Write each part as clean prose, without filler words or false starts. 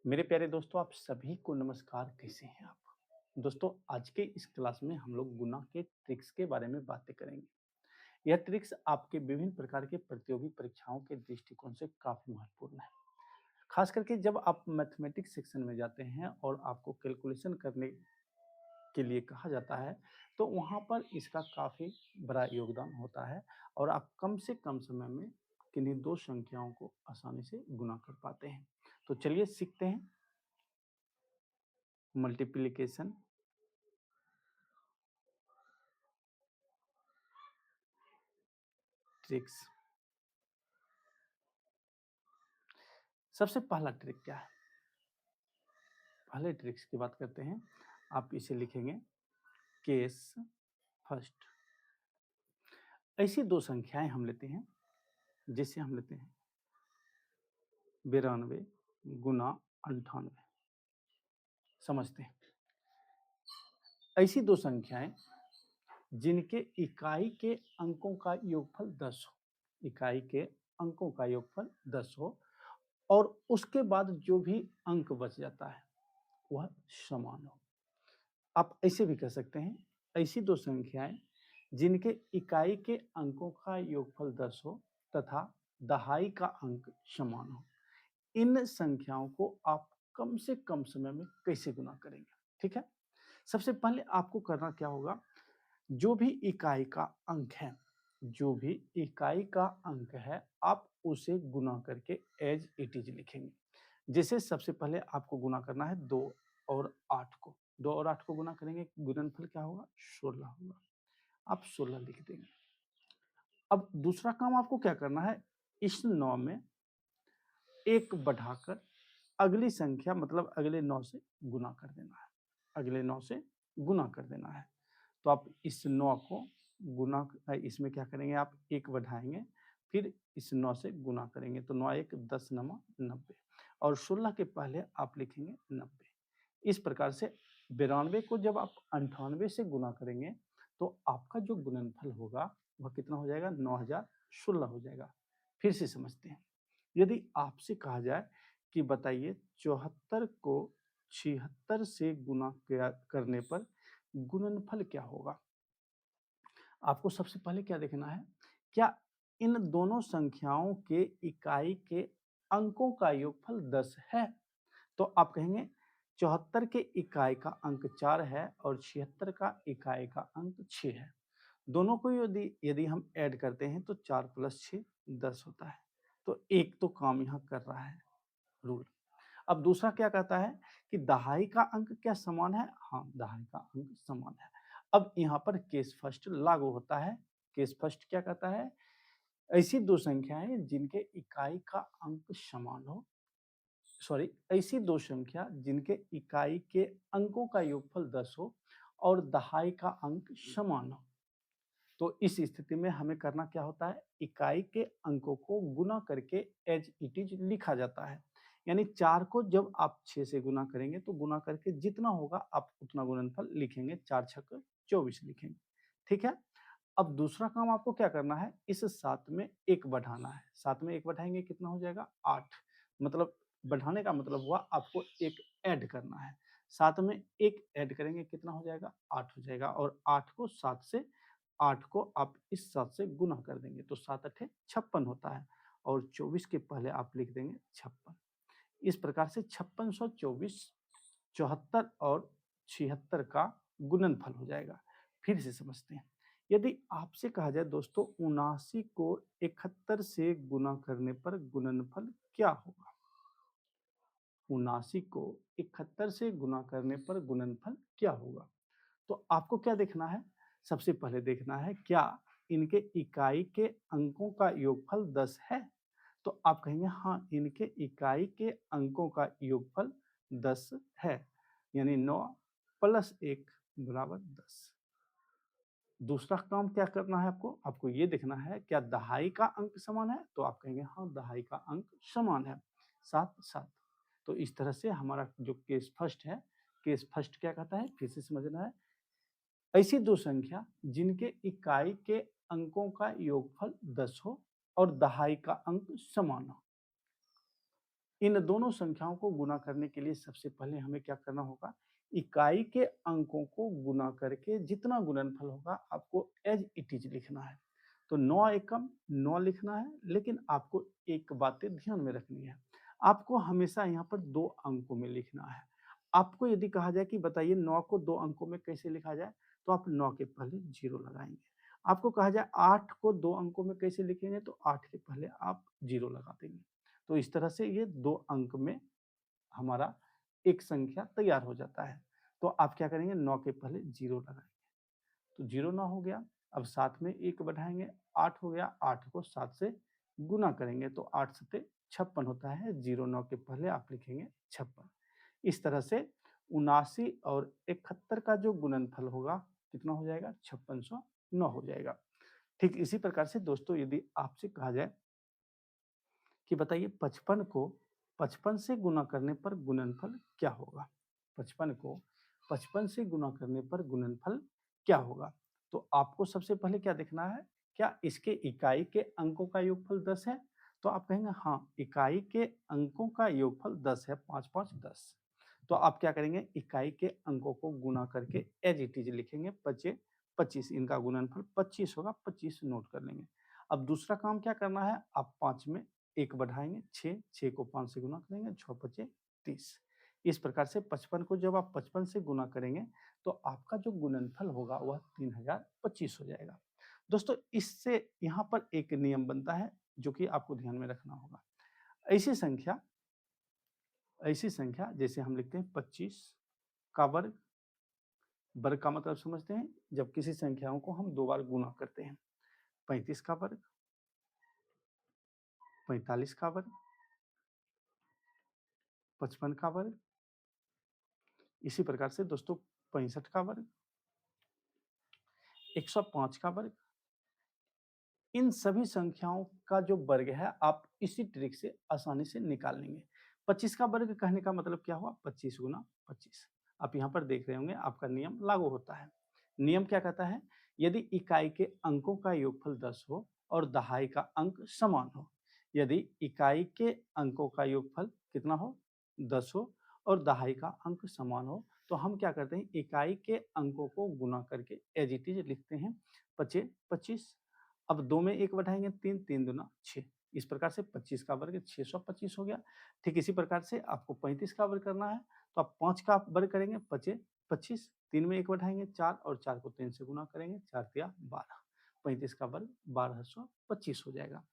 मेरे प्यारे दोस्तों, आप सभी को नमस्कार। कैसे हैं आप? दोस्तों, आज के इस क्लास में हम लोग गुना के ट्रिक्स के बारे में बातें करेंगे। यह ट्रिक्स आपके विभिन्न प्रकार के प्रतियोगी परीक्षाओं के दृष्टिकोण से काफ़ी महत्वपूर्ण है। खास करके जब आप मैथमेटिक्स सेक्शन में जाते हैं और आपको कैलकुलेशन करने के लिए कहा जाता है, तो वहाँ पर इसका काफ़ी बड़ा योगदान होता है और आप कम से कम समय में किन्हीं 2 संख्याओं को आसानी से गुना कर पाते हैं। तो चलिए सीखते हैं मल्टीप्लिकेशन ट्रिक्स। सबसे पहला ट्रिक क्या है? पहले ट्रिक्स की बात करते हैं। आप इसे लिखेंगे केस फर्स्ट। ऐसी 2 संख्याएँ हम लेते हैं, जिसे हम लेते हैं 92 गुना 98। समझते हैं। ऐसी 2 संख्याएँ जिनके इकाई के अंकों का योगफल 10 हो, इकाई के अंकों का योगफल 10 हो और उसके बाद जो भी अंक बच जाता है, वह समान हो। आप ऐसे भी कह सकते हैं, ऐसी 2 संख्याएँ जिनके इकाई के अंकों का योगफल 10 हो तथा दहाई का अंक समान हो। इन संख्याओं को आप कम से कम समय में कैसे गुना करेंगे? ठीक है? सबसे पहले आपको करना क्या होगा, जो भी इकाई का अंक है, जो भी इकाई का अंक है, आप उसे गुना करके एज़ इट इज़ लिखेंगे। जैसे सबसे पहले आपको गुना करना है 2 और 8 को। 2 और 8 को गुना करेंगे, गुणनफल क्या होगा? 16 होगा। आप 16 लिख देंगे। अब दूसरा काम आपको क्या करना है, इस 9 में 1 बढ़ाकर अगली संख्या मतलब अगले 9 से गुना कर देना है। अगले 9 से गुना कर देना है। तो आप इस 9 को इसमें क्या करेंगे, आप 1 बढ़ाएँगे, फिर इस 9 से गुना करेंगे, तो 9 1 10 9 90 और 16 के पहले आप लिखेंगे 90। इस प्रकार से 92 को जब आप 98 से गुना करेंगे, तो आपका जो गुणनफल होगा, वह कितना हो जाएगा? 9016 हो जाएगा। फिर से समझते हैं। यदि आपसे कहा जाए कि बताइए 74 को 76 से गुना किया करने पर गुणनफल क्या होगा? आपको सबसे पहले क्या देखना है, क्या इन दोनों संख्याओं के इकाई के अंकों का योगफल 10 है? तो आप कहेंगे 74 के इकाई का अंक 4 है और 76 का इकाई का अंक 6 है। दोनों को यदि यदि हम ऐड करते हैं तो 4 + 6 10 होता है। तो एक तो काम यहाँ कर रहा है रूल। अब दूसरा क्या कहता है कि दहाई का अंक क्या समान है? हाँ, दहाई का अंक समान है। अब यहाँ पर केस फर्स्ट लागू होता है। केस फर्स्ट क्या कहता है? ऐसी 2 संख्याएँ जिनके इकाई का अंक समान हो, सॉरी, ऐसी 2 संख्या जिनके इकाई के अंकों का योगफल 10 हो और दहाई का अंक समान हो। तो इस स्थिति में हमें करना क्या होता है, इकाई के अंकों को गुना करके एज इट इज लिखा जाता है। यानी 4 को जब आप 6 से गुना करेंगे तो गुना करके जितना होगा आप उतना गुणनफल लिखेंगे, 4 छक्के 24 लिखेंगे। ठीक है? अब दूसरा काम आपको क्या करना है, इस 7 में 1 बढ़ाना है। 7 में 1 बढ़ाएँगे कितना हो जाएगा? 8। मतलब बढ़ाने का मतलब हुआ आपको 1 ऐड करना है। 7 में 1 ऐड करेंगे कितना हो जाएगा? 8 हो जाएगा और 8 को 7 से 8 को आप इस 7 से गुना कर देंगे तो 7 अठे 56 होता है और 24 के पहले आप लिख देंगे 56। इस प्रकार से 5624 74 और 76 का गुणनफल हो जाएगा। फिर से समझते हैं। यदि आपसे कहा जाए दोस्तों 79 को 71 से गुना करने पर गुणनफल क्या होगा? 79 को 71 से गुना करने पर गुणनफल क्या होगा? तो आपको क्या देखना है? सबसे पहले देखना है क्या इनके इकाई के अंकों का योगफल 10 है? तो आप कहेंगे हाँ, इनके इकाई के अंकों का योगफल 10 है। यानी 9 + 1 = 10। दूसरा काम क्या करना है आपको? आपको ये देखना है क्या दहाई का अंक समान है? तो आप कहेंगे हाँ, दहाई का अंक समान है, 7 7। तो इस तरह से हमारा जो केस फर्स्ट है, केस फर्स्ट क्या कहता है? फिर से समझना है। ऐसी 2 संख्या जिनके इकाई के अंकों का योगफल 10 हो और दहाई का अंक समान हो। इन दोनों संख्याओं को गुणा करने के लिए सबसे पहले हमें क्या करना होगा, इकाई के अंकों को गुणा करके जितना गुणनफल होगा आपको एज इट इज लिखना है। तो 9 एकम 9 लिखना है, लेकिन आपको एक बातें ध्यान में रखनी है। आपको हमेशा यहाँ पर 2 अंकों में लिखना है। आपको यदि कहा जाए कि बताइए 9 को 2 अंकों में कैसे लिखा जाए, तो आप 9 के पहले 0 लगाएँगे। आपको कहा जाए 8 को 2 अंकों में कैसे लिखेंगे, तो 8 के पहले आप 0 लगा देंगे। तो इस तरह से ये 2 अंक में हमारा एक संख्या तैयार हो जाता है। तो आप क्या करेंगे, 9 के पहले 0 लगाएँगे। तो 0 9 हो गया, अब 7 में 1 बढ़ाएँगे, 8 हो गया, 8 को 7 से गुना करेंगे तो 8 सत्ते 56 होता है, 0 9 के पहले आप लिखेंगे 56। इस तरह से 79 और 71 का जो गुणनफल होगा कितना हो जाएगा, 5609 हो जाएगा। ठीक इसी प्रकार से दोस्तों यदि आपसे कहा जाए कि बताइए 55 को 55 से गुना करने पर गुणनफल क्या होगा? 55 को 55 से गुना करने पर गुणनफल क्या होगा? तो आपको सबसे पहले क्या देखना है, क्या इसके इकाई के अंकों का योगफल 10 है? तो आप कहेंगे हाँ, इकाई के अंकों का योगफल 10 है, 5 5 10। तो आप क्या करेंगे, इकाई के अंकों को गुना करके एज इट इज लिखेंगे, 25 25 इनका गुणनफल 25 होगा, 25 नोट कर लेंगे। अब दूसरा काम क्या करना है, आप 5 में 1 बढ़ाएँगे 6, 6 को 5 से गुना करेंगे, 6 पचे 30। इस प्रकार से 55 को जब आप 55 से गुना करेंगे, तो आपका जो गुणनफल होगा वह 3025 हो जाएगा। दोस्तों इससे यहाँ पर एक नियम बनता है, जो कि आपको ध्यान में रखना होगा। ऐसी संख्या ऐसी संख्या जैसे हम लिखते हैं 25 का वर्ग, वर्ग का मतलब समझते हैं, जब किसी संख्याओं को हम 2 बार गुणा करते हैं। 35 का वर्ग, 45 का वर्ग, 55 का वर्ग, इसी प्रकार से दोस्तों 65 का वर्ग, 105 का वर्ग, इन सभी संख्याओं का जो वर्ग है आप इसी ट्रिक से आसानी से निकाल लेंगे। 25 का वर्ग कहने का मतलब क्या हुआ, 25 गुना 25। आप यहाँ पर देख रहे होंगे आपका नियम लागू होता है। नियम क्या कहता है, यदि इकाई के अंकों का योगफल 10 हो और दहाई का अंक समान हो, यदि इकाई के अंकों का योगफल कितना हो, 10 हो और दहाई का अंक समान हो, तो हम क्या करते हैं, इकाई के अंकों को गुना करके एज इट इज लिखते हैं, 25 25। अब 2 में 1 बढ़ाएँगे 3, 3 दूना 6। इस प्रकार से 25 का वर्ग 625 हो गया। ठीक इसी प्रकार से आपको 35 का वर्ग करना है, तो आप 5 का वर्ग करेंगे, पचे 25, 3 में 1 बढ़ाएँगे 4 और 4 को 3 से गुना करेंगे, 4 तिया 12। 35 का वर्ग 1225 हो जाएगा।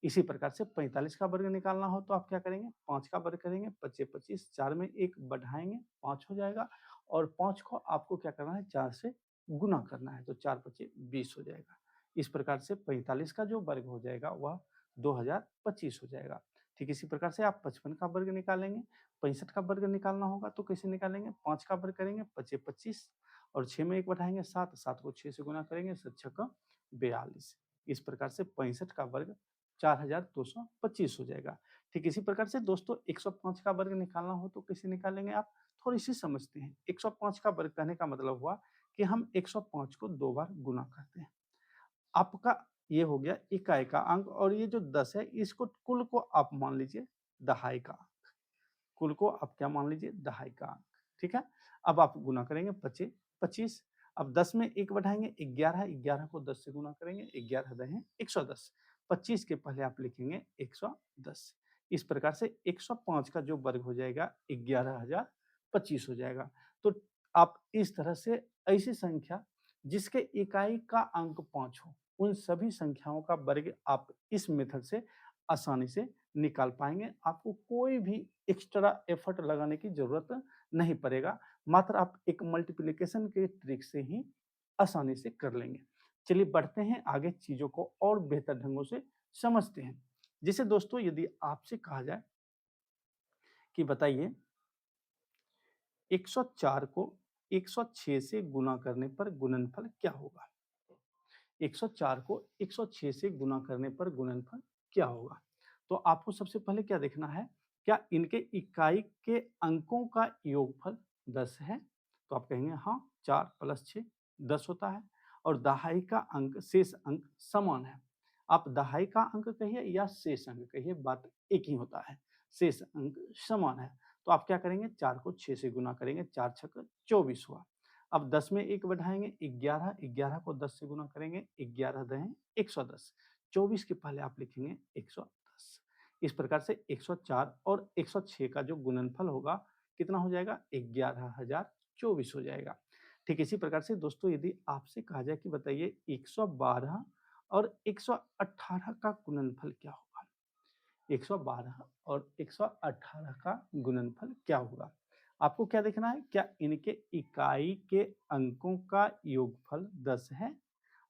इसी प्रकार से 45 का वर्ग निकालना हो तो आप क्या करेंगे, 5 का वर्ग करेंगे, पचे 25, 4 में 1 बढ़ाएँगे, 5 हो जाएगा और 5 को आपको क्या करना है, 4 से गुना करना है, तो 4 पचे 20 हो जाएगा। इस प्रकार से 45 का जो वर्ग हो जाएगा वह 2025 हो जाएगा। ठीक इसी प्रकार से आप 55 का वर्ग निकालेंगे, 65 का वर्ग निकालना होगा तो कैसे निकालेंगे, 5 का वर्ग करेंगे, पचे 25 और 6 में 1 बढ़ाएँगे 7, 7 को 6 से गुना करेंगे, 7 छक्का 42। इस प्रकार से 65 का वर्ग 4225 हो जाएगा। ठीक इसी प्रकार से दोस्तों 105 का वर्ग निकालना हो तो कैसे निकालेंगे आप, थोड़ी-सी समझते हैं। 105 का वर्ग कहने का मतलब हुआ कि हम 105 को 2 बार गुना करते हैं। आपका ये हो गया इकाई का अंक और ये जो 10 है इसको कुल को आप मान लीजिए दहाई का अंक। कुल को आप क्या मान लीजिए, दहाई का अंक। ठीक है? अब आप गुना करेंगे पचे 25। अब 10 में 1 बढ़ाएँगे 11, 11 को 10 से गुना करेंगे, 11 दहें 110। 25 के पहले आप लिखेंगे 110। इस प्रकार से 105 का जो वर्ग हो जाएगा 11025 हो जाएगा। तो आप इस तरह से ऐसी संख्या जिसके इकाई का अंक 5 हो, उन सभी संख्याओं का वर्ग आप इस मेथड से आसानी से निकाल पाएँगे। आपको कोई भी एक्स्ट्रा एफर्ट लगाने की ज़रूरत नहीं पड़ेगा। मात्र आप एक मल्टीप्लिकेशन के ट्रिक से ही आसानी से कर लेंगे। चलिए बढ़ते हैं आगे, चीज़ों को और बेहतर ढंगों से समझते हैं। जैसे दोस्तों यदि आपसे कहा जाए कि बताइए 104 को 106 से गुणा करने पर गुणनफल क्या होगा? 104 को 106 से गुणा करने पर गुणनफल क्या होगा? तो आपको सबसे पहले क्या देखना है, क्या इनके इकाई के अंकों का योगफल 10 है? तो आप कहेंगे हाँ, 4 प्लस 6 10 होता है और दहाई का अंक शेष अंक समान है। आप दहाई का अंक कहिए या शेष अंक कहिए, बात एक ही होता है। शेष अंक समान है। तो आप क्या करेंगे, 4 को 6 से गुना करेंगे, 4 छक्के 24 हुआ। अब 10 में 1 बढ़ाएंगे 11, 11 को 10 से गुना करेंगे, 11 दहें 110, 24 के पहले आप लिखेंगे 110। इस प्रकार से 104 और 106 का जो गुणनफल होगा कितना हो जाएगा, 11,024 हो जाएगा। ठीक इसी प्रकार से दोस्तों यदि आपसे कहा जाए कि बताइए 112 और 118 का गुणनफल क्या होगा, 112 और 118 का गुणनफल क्या होगा, आपको क्या देखना है, क्या इनके इकाई के अंकों का योगफल 10 है।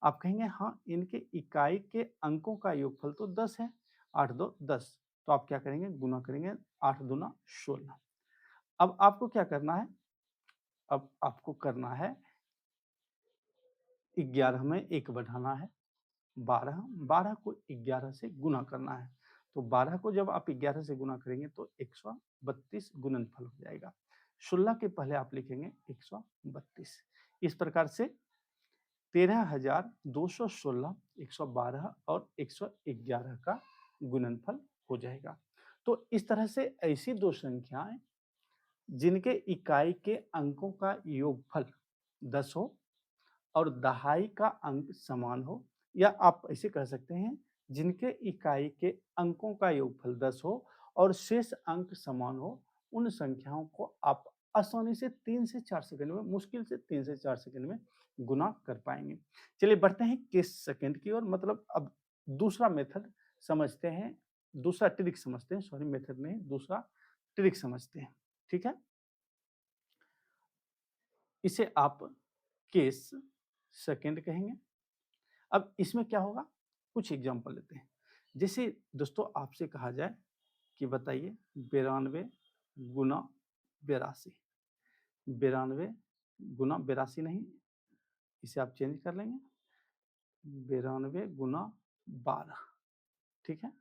आप कहेंगे हाँ, इनके इकाई के अंकों का योगफल तो 10 है, 8 दो 10, तो आप क्या करेंगे, गुना करेंगे, 8 दूना 16। अब आपको क्या करना है, अब आपको करना है 11 में 1 बढ़ाना है, 12, 12 को 11 से गुना करना है। तो 12 को जब आप 11 से गुना करेंगे तो 132 गुणनफल हो जाएगा। 16 के पहले आप लिखेंगे 132। इस प्रकार से 13,216, 112 और 111 का गुणनफल हो जाएगा। तो इस तरह से ऐसी दो संख्याएं जिनके इकाई के अंकों का योगफल 10 हो और दहाई का अंक समान हो, या आप ऐसे कह सकते हैं जिनके इकाई के अंकों का योगफल 10 हो और शेष अंक समान हो, उन संख्याओं को आप आसानी से 3 से 4 सेकंड में, मुश्किल से 3 से 4 सेकंड में गुना कर पाएंगे। चलिए बढ़ते हैं केस सेकंड की ओर, मतलब अब दूसरा मेथड समझते हैं, दूसरा ट्रिक समझते हैं, सॉरी मेथड नहीं, दूसरा ट्रिक समझते हैं। ठीक है, इसे आप केस सेकंड कहेंगे। अब इसमें क्या होगा, कुछ एग्जांपल लेते हैं। जैसे दोस्तों आपसे कहा जाए कि बताइए 92 गुना 82, 92 गुना 82 नहीं, इसे आप चेंज कर लेंगे, 92 गुना 12, ठीक है,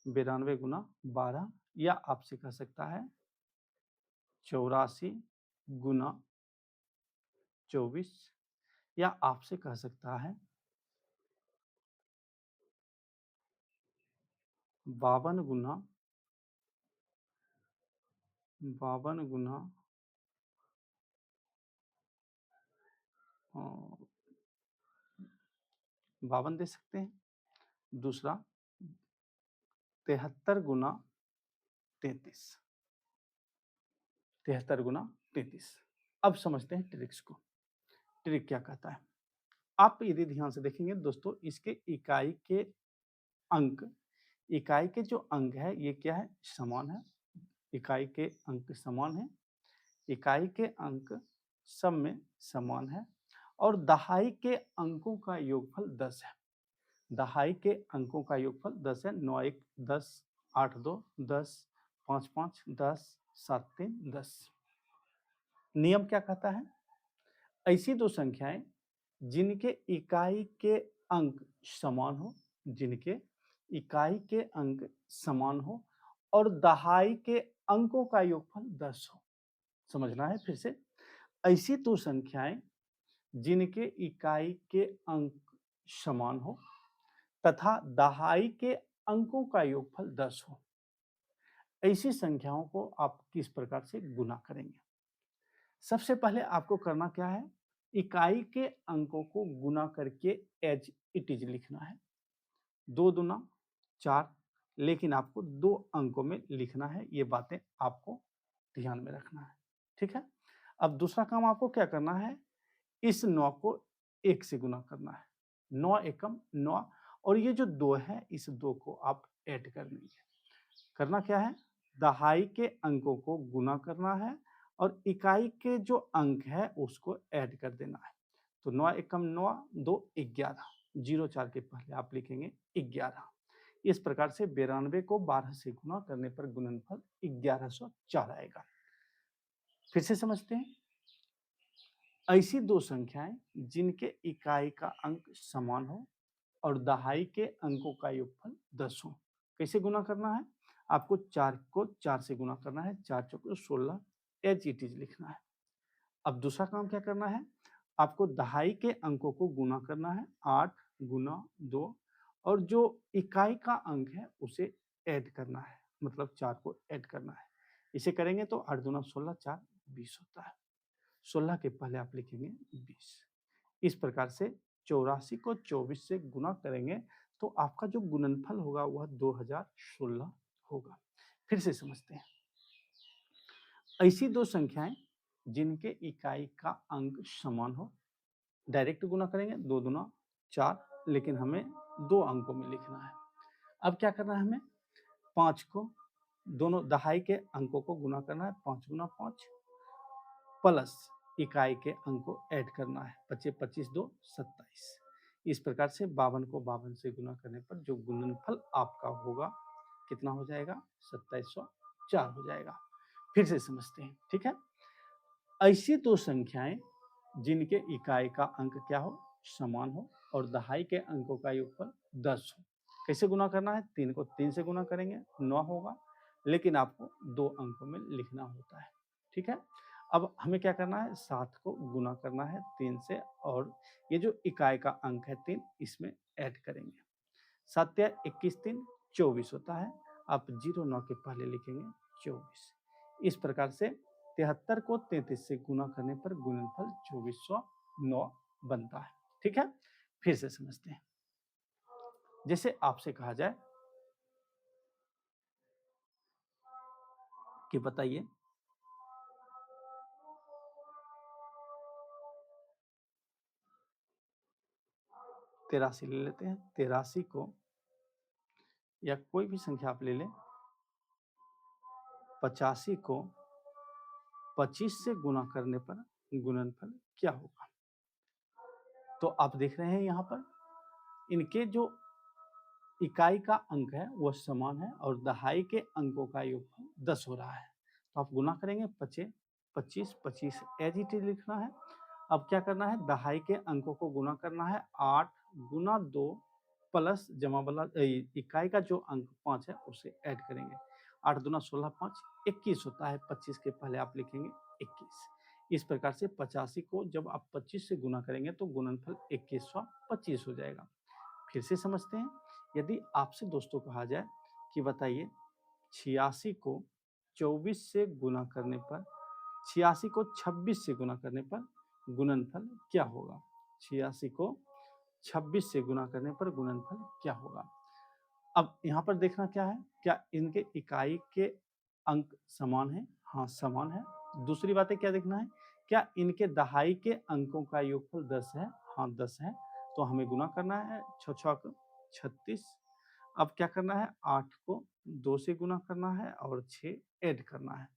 92 गुना 12, या आपसे कह सकता है 84 गुना 24, या आपसे कह सकता है 52 गुना 52 गुना 52 दे सकते हैं। दूसरा 73 गुना 33, 73 गुना 33। अब समझते हैं ट्रिक्स को। ट्रिक क्या कहता है, आप यदि ध्यान से देखेंगे दोस्तों, इसके इकाई के अंक, इकाई के जो अंक है ये क्या है, समान है, इकाई के अंक समान है, इकाई के अंक सब में समान है, और दहाई के अंकों का योगफल 10 है। दहाई के अंकों का योगफल 10 है, 9 1 10, 8 2 10, 5 5 10, 7 3 10। नियम क्या कहता है, ऐसी दो संख्याएं जिनके इकाई के अंक समान हो, जिनके इकाई के अंक समान हो और दहाई के अंकों का योगफल 10 हो। समझना है फिर से, ऐसी दो संख्याएं जिनके इकाई के अंक समान हो तथा दहाई के अंकों का योगफल 10 हो, ऐसी संख्याओं को आप किस प्रकार से गुना करेंगे। सबसे पहले आपको करना क्या है, इकाई के अंकों को गुना करके एज इट इज लिखना है। 2 दूना 4, लेकिन आपको 2 अंकों में लिखना है, ये बातें आपको ध्यान में रखना है। ठीक है, अब दूसरा काम आपको क्या करना है, इस 9 को 1 से गुना करना है, 9 एकम 9, और ये जो 2 है इस 2 को आप ऐड कर लेंगे। करना क्या है, दहाई के अंकों को गुना करना है और इकाई के जो अंक है उसको ऐड कर देना है। तो 9 एकम 9, 2 11, 04 के पहले आप लिखेंगे 11। इस प्रकार से 92 को 12 से गुना करने पर गुणनफल 1104 आएगा। फिर से समझते हैं, ऐसी दो संख्याएं जिनके इकाई का अंक समान हो और दहाई के अंकों का योगफल 10 हो। कैसे गुना करना है, आपको 4 को 4 से गुना करना है, 4 चौके 16, एज इट इज लिखना है। अब दूसरा काम क्या करना है, आपको दहाई के अंकों को गुना करना है, 8 गुना 2, और जो इकाई का अंक है उसे ऐड करना है। मतलब 4 को ऐड करना है। इसे करेंगे तो 8 दूना 16, 4 20 होता है। 16 के पहले आप लिखेंगे 20। इस प्रकार से 84 को 24 से गुना करेंगे तो आपका जो गुणनफल होगा वह 2016 होगा। फिर से समझते हैं। ऐसी दो संख्याएं जिनके इकाई का अंक समान हो, डायरेक्ट गुना करेंगे, 2 दूना 4, लेकिन हमें 2 अंकों में लिखना है। अब क्या करना है हमें? 5 को दोनों दहाई के अंकों को गुना करना है, 5 गुना 5 प्लस इकाई के अंक को ऐड करना है, 25 25 2 27। इस प्रकार से 52 को 52 से गुना करने पर जो गुणनफल आपका होगा कितना हो जाएगा? 2704 हो जाएगा। फिर से समझते हैं, ठीक है। ऐसी दो संख्याएं जिनके इकाई का अंक क्या हो? समान हो और दहाई के अंकों का योगफल 10 हो। कैसे गुना करना है? 3 को 3 से गुना करेंगे 9 होगा, लेकिन आपको 2 अंकों में लिखना होता है, ठीक है। अब हमें क्या करना है? 7 को गुना करना है 3 से और ये जो इकाई का अंक है 3 इसमें ऐड करेंगे। 7 या 21 3 24 होता है। आप 09 के पहले लिखेंगे 24। इस प्रकार से 73 को 33 से गुना करने पर गुणनफल 2409 बनता है, ठीक है। फिर से समझते हैं। जैसे आपसे कहा जाए कि बताइए 83 ले लेते हैं। 83 को या कोई भी संख्या आप ले लें, 85 को 25 से गुना करने पर गुणनफल क्या होगा? तो आप देख रहे हैं यहाँ पर इनके जो इकाई का अंक है वो समान है और दहाई के अंकों का योगफल 10 हो रहा है। तो आप गुना करेंगे 25 25 एज इट इज लिखना है। अब क्या करना है? दहाई के अंकों को गुना करना है 8 गुना 2 प्लस जमा वाला इकाई का जो अंक 5 है उसे ऐड करेंगे। 8 दूना 16 5 21 होता है। 25 के पहले आप लिखेंगे 21। इस प्रकार से 85 को जब आप 25 से गुना करेंगे तो गुणनफल 2125 हो जाएगा। फिर से समझते हैं। यदि आपसे दोस्तों कहा जाए कि बताइए 86 को 24 से गुना करने पर 86 को 26 से गुना करने पर गुणनफल क्या होगा? 86 को 26 से गुना करने पर गुणनफल क्या होगा? अब यहाँ पर देखना क्या है? क्या इनके इकाई के अंक समान है? हाँ, समान है। दूसरी बात है क्या देखना है? क्या इनके दहाई के अंकों का योगफल 10 है? हाँ, 10 है। तो हमें गुना करना है 6 छक 36। अब क्या करना है? 8 को 2 से गुना करना है और 6 ऐड करना है।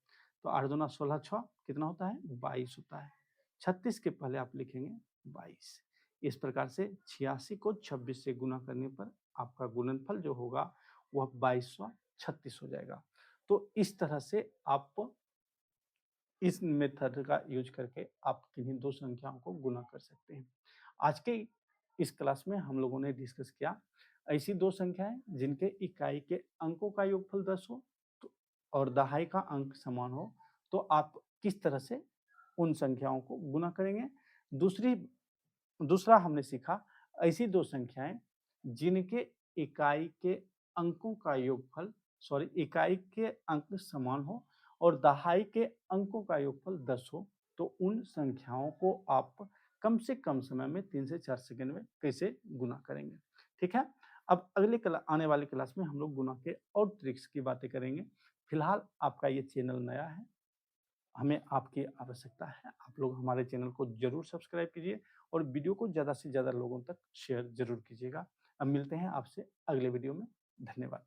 तो 8 दूना 16 6 कितना होता है? 22 होता है। 36 के पहले आप लिखेंगे 22। इस प्रकार से 86 को 26 से गुना करने पर आपका गुणनफल जो होगा वह 2236 हो जाएगा। तो इस तरह से आप इस मेथड का यूज करके आप किन्हीं दो संख्याओं को गुना कर सकते हैं। आज के इस क्लास में हम लोगों ने डिस्कस किया ऐसी दो संख्याएं जिनके इकाई के अंकों का योगफल 10 हो तो और दहाई का अंक समान हो, तो आप किस तरह से उन संख्याओं को गुना करेंगे। दूसरी दूसरा हमने सीखा ऐसी दो संख्याएं जिनके इकाई के अंकों का योगफल इकाई के अंक समान हो और दहाई के अंकों का योगफल 10 हो, तो उन संख्याओं को आप कम से कम समय में 3 से 4 सेकंड में कैसे गुना करेंगे, ठीक है। अब आने वाले क्लास में हम लोग गुना के और ट्रिक्स की बातें करेंगे। फिलहाल आपका ये चैनल नया है, हमें आपकी आवश्यकता है। आप लोग हमारे चैनल को ज़रूर सब्सक्राइब कीजिए और वीडियो को ज़्यादा से ज़्यादा लोगों तक शेयर ज़रूर कीजिएगा। अब मिलते हैं आपसे अगले वीडियो में। धन्यवाद।